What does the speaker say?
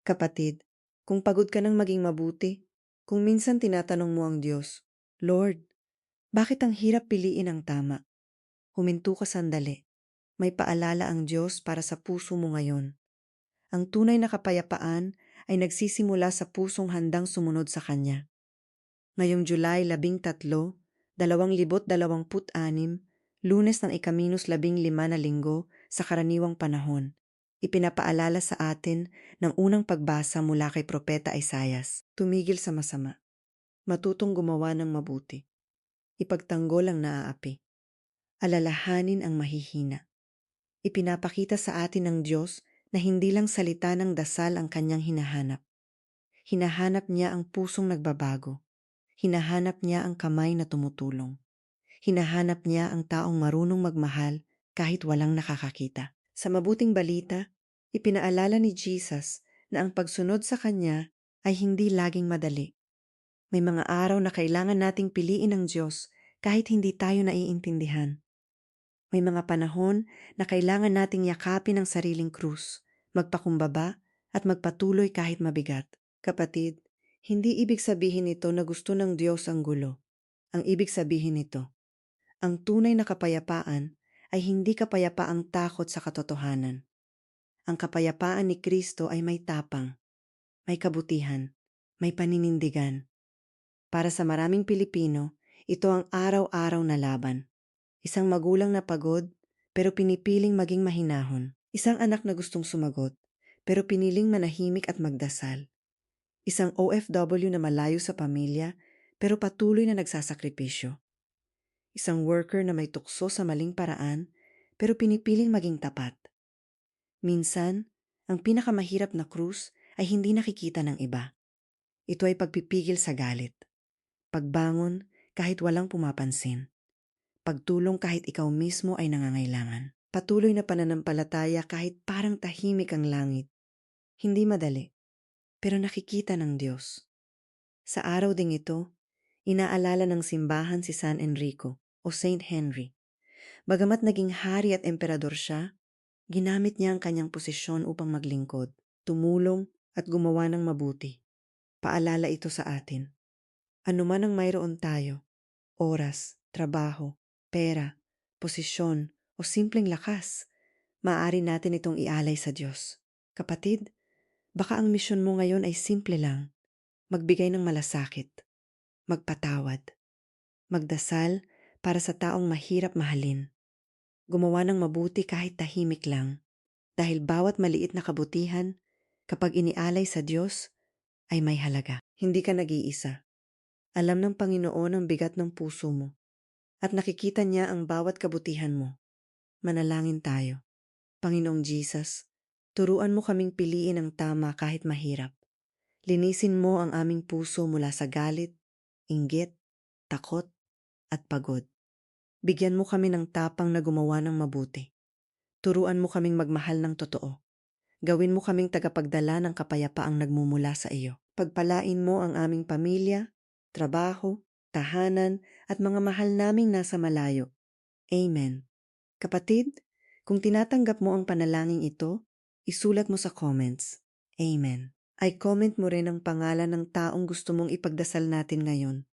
Kapatid, kung pagod ka ng maging mabuti, kung minsan tinatanong mo ang Diyos, Lord, bakit ang hirap piliin ang tama? Huminto ka sandali. May paalala ang Diyos para sa puso mo ngayon. Ang tunay na kapayapaan ay nagsisimula sa pusong handang sumunod sa Kanya. Ngayong July 13, 2026, Lunes ng ika-15 na linggo sa karaniwang panahon, ipinapaalala sa atin ng unang pagbasa mula kay Propeta Isaias. Tumigil sa masama. Matutong gumawa ng mabuti. Ipagtanggol ang naaapi. Alalahanin ang mahihina. Ipinapakita sa atin ng Diyos na hindi lang salita ng dasal ang kanyang hinahanap. Hinahanap niya ang pusong nagbabago. Hinahanap niya ang kamay na tumutulong. Hinahanap niya ang taong marunong magmahal kahit walang nakakakita. Sa mabuting balita, ipinaalala ni Jesus na ang pagsunod sa Kanya ay hindi laging madali. May mga araw na kailangan nating piliin ang Diyos kahit hindi tayo naiintindihan. May mga panahon na kailangan nating yakapin ang sariling krus, magpakumbaba at magpatuloy kahit mabigat. Kapatid, hindi ibig sabihin nito na gusto ng Diyos ang gulo. Ang ibig sabihin nito, ang tunay na kapayapaan ay hindi kapayapaang takot sa katotohanan. Ang kapayapaan ni Kristo ay may tapang, may kabutihan, may paninindigan. Para sa maraming Pilipino, ito ang araw-araw na laban. Isang magulang na pagod, pero pinipiling maging mahinahon. Isang anak na gustong sumagot, pero piniling manahimik at magdasal. Isang OFW na malayo sa pamilya, pero patuloy na nagsasakripisyo. Isang worker na may tukso sa maling paraan, pero pinipiling maging tapat. Minsan, ang pinakamahirap na krus ay hindi nakikita ng iba. Ito ay pagpipigil sa galit. Pagbangon kahit walang pumapansin. Pagtulong kahit ikaw mismo ay nangangailangan. Patuloy na pananampalataya kahit parang tahimik ang langit. Hindi madali, pero nakikita ng Diyos. Sa araw ding ito, inaalala ng simbahan si San Enrico o Saint Henry. Bagamat naging hari at emperador siya, ginamit niya ang kanyang posisyon upang maglingkod, tumulong at gumawa ng mabuti. Paalala ito sa atin. Ano man ang mayroon tayo, oras, trabaho, pera, posisyon o simpleng lakas, maaari natin itong ialay sa Diyos. Kapatid, baka ang misyon mo ngayon ay simple lang. Magbigay ng malasakit, magpatawad, magdasal para sa taong mahirap mahalin. Gumawa ng mabuti kahit tahimik lang. Dahil bawat maliit na kabutihan, kapag inialay sa Diyos, ay may halaga. Hindi ka nag-iisa. Alam ng Panginoon ang bigat ng puso mo. At nakikita niya ang bawat kabutihan mo. Manalangin tayo. Panginoong Jesus, turuan mo kaming piliin ang tama kahit mahirap. Linisin mo ang aming puso mula sa galit, inggit, takot, at pagod. Bigyan mo kami ng tapang na gumawa ng mabuti. Turuan mo kaming magmahal ng totoo. Gawin mo kaming tagapagdala ng kapayapaang nagmumula sa iyo. Pagpalain mo ang aming pamilya, trabaho, tahanan, at mga mahal naming nasa malayo. Amen. Kapatid, kung tinatanggap mo ang panalangin ito, isulat mo sa comments. Amen. Ay comment mo rin ang pangalan ng taong gusto mong ipagdasal natin ngayon.